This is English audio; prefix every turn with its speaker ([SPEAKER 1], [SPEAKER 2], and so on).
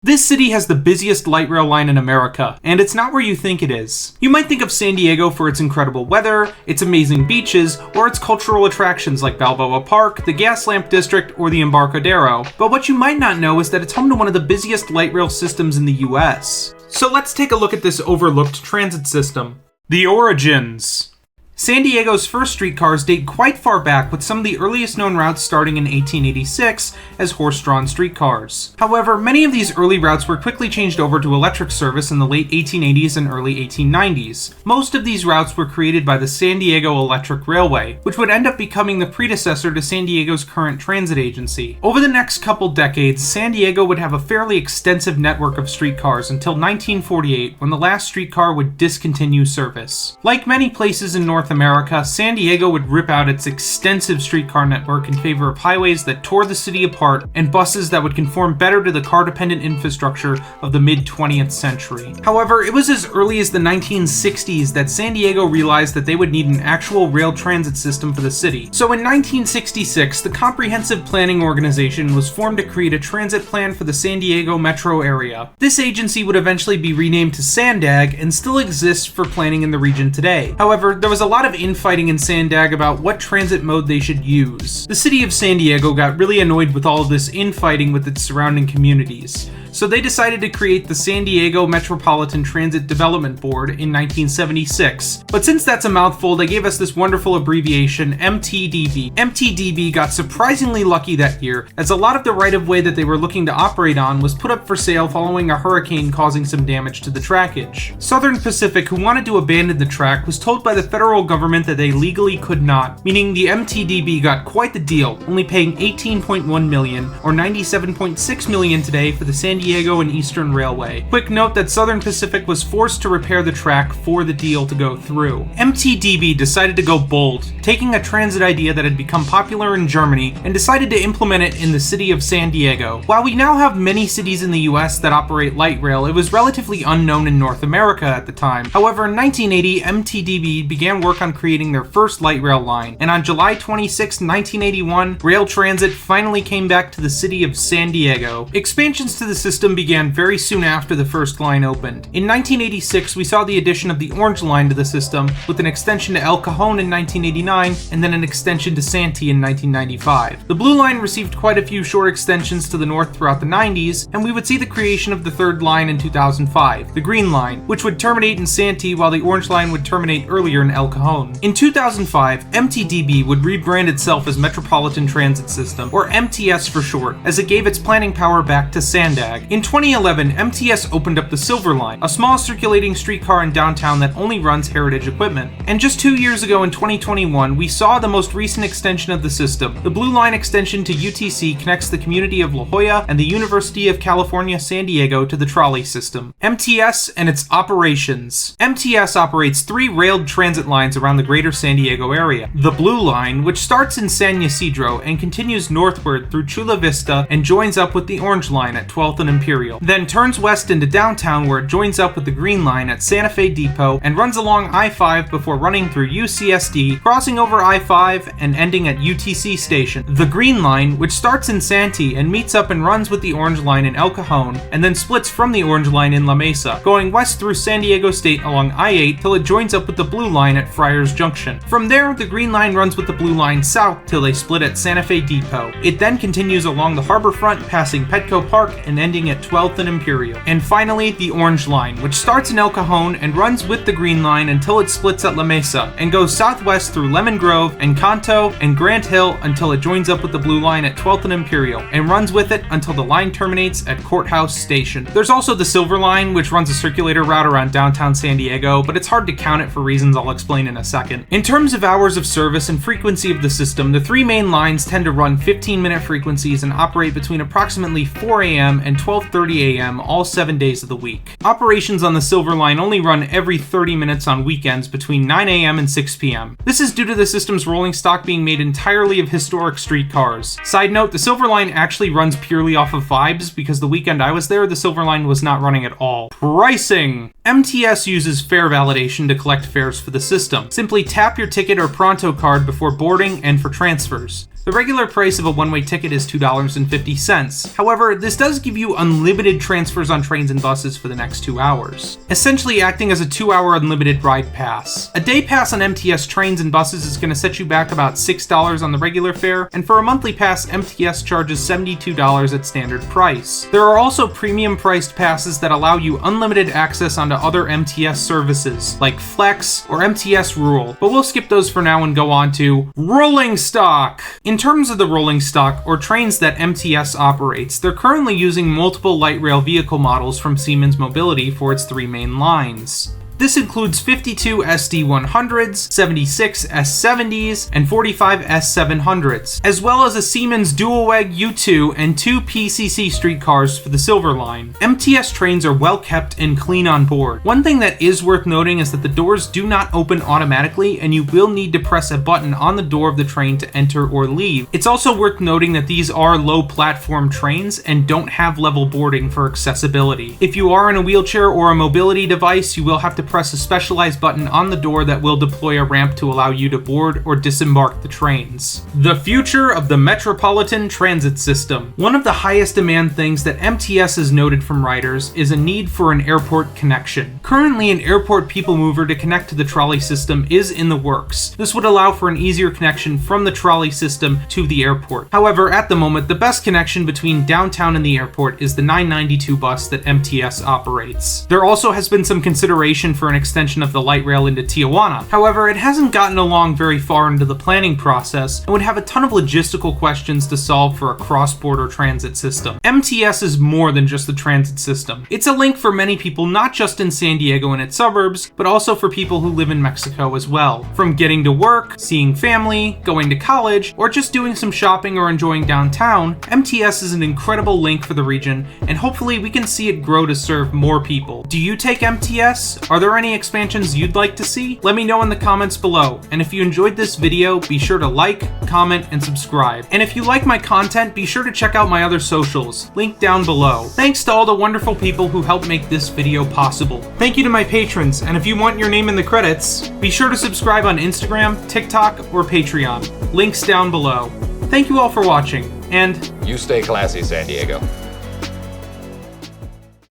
[SPEAKER 1] This city has the busiest light rail line in America, and it's not where you think it is. You might think of San Diego for its incredible weather, its amazing beaches, or its cultural attractions like Balboa Park, the Gaslamp District, or the Embarcadero, but what you might not know is that it's home to one of the busiest light rail systems in the US. So let's take a look at this overlooked transit system. The origins. San Diego's first streetcars date quite far back, with some of the earliest known routes starting in 1886 as horse-drawn streetcars. However, many of these early routes were quickly changed over to electric service in the late 1880s and early 1890s. Most of these routes were created by the San Diego Electric Railway, which would end up becoming the predecessor to San Diego's current transit agency. Over the next couple decades, San Diego would have a fairly extensive network of streetcars until 1948, when the last streetcar would discontinue service. Like many places in North America, San Diego would rip out its extensive streetcar network in favor of highways that tore the city apart and buses that would conform better to the car-dependent infrastructure of the mid-20th century. However, it was as early as the 1960s that San Diego realized that they would need an actual rail transit system for the city. So in 1966, the Comprehensive Planning Organization was formed to create a transit plan for the San Diego metro area. This agency would eventually be renamed to SANDAG and still exists for planning in the region today. However, there was a lot of infighting in SANDAG about what transit mode they should use. The city of San Diego got really annoyed with all of this infighting with its surrounding communities, so they decided to create the San Diego Metropolitan Transit Development Board in 1976. But since that's a mouthful, they gave us this wonderful abbreviation, MTDB. MTDB got surprisingly lucky that year, as a lot of the right-of-way that they were looking to operate on was put up for sale following a hurricane causing some damage to the trackage. Southern Pacific, who wanted to abandon the track, was told by the federal government that they legally could not, meaning the MTDB got quite the deal, only paying $18.1 million, or $97.6 million today for the San Diego and Eastern Railway. Quick note that Southern Pacific was forced to repair the track for the deal to go through. MTDB decided to go bold, taking a transit idea that had become popular in Germany and decided to implement it in the city of San Diego. While we now have many cities in the US that operate light rail, it was relatively unknown in North America at the time. However, in 1980, MTDB began work on creating their first light rail line, and on July 26, 1981, rail transit finally came back to the city of San Diego. Expansions to the system began very soon after the first line opened. In 1986, we saw the addition of the Orange Line to the system, with an extension to El Cajon in 1989, and then an extension to Santee in 1995. The Blue Line received quite a few short extensions to the north throughout the 90s, and we would see the creation of the third line in 2005, the Green Line, which would terminate in Santee while the Orange Line would terminate earlier in El Cajon. In 2005, MTDB would rebrand itself as Metropolitan Transit System, or MTS for short, as it gave its planning power back to SANDAG. In 2011, MTS opened up the Silver Line, a small circulating streetcar in downtown that only runs heritage equipment. And just 2 years ago in 2021, we saw the most recent extension of the system. The Blue Line extension to UTC connects the community of La Jolla and the University of California, San Diego to the trolley system. MTS and its operations. MTS operates 3 railed transit lines around the greater San Diego area. The Blue Line, which starts in San Ysidro and continues northward through Chula Vista and joins up with the Orange Line at 12th and Imperial, then turns west into downtown where it joins up with the Green Line at Santa Fe Depot and runs along I-5 before running through UCSD, crossing over I-5 and ending at UTC Station. The Green Line, which starts in Santee and meets up and runs with the Orange Line in El Cajon, and then splits from the Orange Line in La Mesa, going west through San Diego State along I-8 till it joins up with the Blue Line at Friars Junction. From there, the Green Line runs with the Blue Line south till they split at Santa Fe Depot. It then continues along the harborfront, passing Petco Park and ending at 12th and Imperial. And finally, the Orange Line, which starts in El Cajon and runs with the Green Line until it splits at La Mesa, and goes southwest through Lemon Grove, Encanto, and Grant Hill until it joins up with the Blue Line at 12th and Imperial, and runs with it until the line terminates at Courthouse Station. There's also the Silver Line, which runs a circulator route around downtown San Diego, but it's hard to count it for reasons I'll explain in a second. In terms of hours of service and frequency of the system, the 3 main lines tend to run 15-minute frequencies and operate between approximately 4 a.m. and 12:30 a.m. all 7 days of the week. Operations on the Silver Line only run every 30 minutes on weekends between 9 a.m. and 6 p.m. This is due to the system's rolling stock being made entirely of historic streetcars. Side note, the Silver Line actually runs purely off of vibes, because the weekend I was there, the Silver Line was not running at all. Pricing! MTS uses fare validation to collect fares for the system. Simply tap your ticket or Pronto card before boarding and for transfers. The regular price of a one-way ticket is $2.50. However, this does give you unlimited transfers on trains and buses for the next 2 hours, essentially acting as a 2-hour unlimited ride pass. A day pass on MTS trains and buses is going to set you back about $6 on the regular fare, and for a monthly pass, MTS charges $72 at standard price. There are also premium priced passes that allow you unlimited access onto other MTS services, like Flex or MTS Rural, but we'll skip those for now and go on to rolling stock. In terms of the rolling stock, or trains that MTS operates, they're currently using multiple light rail vehicle models from Siemens Mobility for its 3 main lines. This includes 52 SD100s, 76 S70s, and 45 S700s, as well as a Siemens Dualweg U2 and 2 PCC streetcars for the Silver Line. MTS trains are well kept and clean on board. One thing that is worth noting is that the doors do not open automatically, and you will need to press a button on the door of the train to enter or leave. It's also worth noting that these are low platform trains and don't have level boarding for accessibility. If you are in a wheelchair or a mobility device, you will have to press a specialized button on the door that will deploy a ramp to allow you to board or disembark the trains. The future of the Metropolitan Transit System. One of the highest demand things that MTS has noted from riders is a need for an airport connection. Currently, an airport people mover to connect to the trolley system is in the works. This would allow for an easier connection from the trolley system to the airport. However, at the moment, the best connection between downtown and the airport is the 992 bus that MTS operates. There also has been some consideration for an extension of the light rail into Tijuana. However, it hasn't gotten along very far into the planning process and would have a ton of logistical questions to solve for a cross-border transit system. MTS is more than just the transit system. It's a link for many people, not just in San Diego and its suburbs, but also for people who live in Mexico as well. From getting to work, seeing family, going to college, or just doing some shopping or enjoying downtown, MTS is an incredible link for the region, and hopefully we can see it grow to serve more people. Do you take MTS? Are there any expansions you'd like to see? Let me know in the comments below, and if you enjoyed this video, be sure to like, comment, and subscribe. And if you like my content, be sure to check out my other socials, linked down below. Thanks to all the wonderful people who helped make this video possible. Thank you to my patrons, and if you want your name in the credits, be sure to subscribe on Instagram, TikTok, or Patreon. Links down below. Thank you all for watching, and
[SPEAKER 2] you stay classy, San Diego.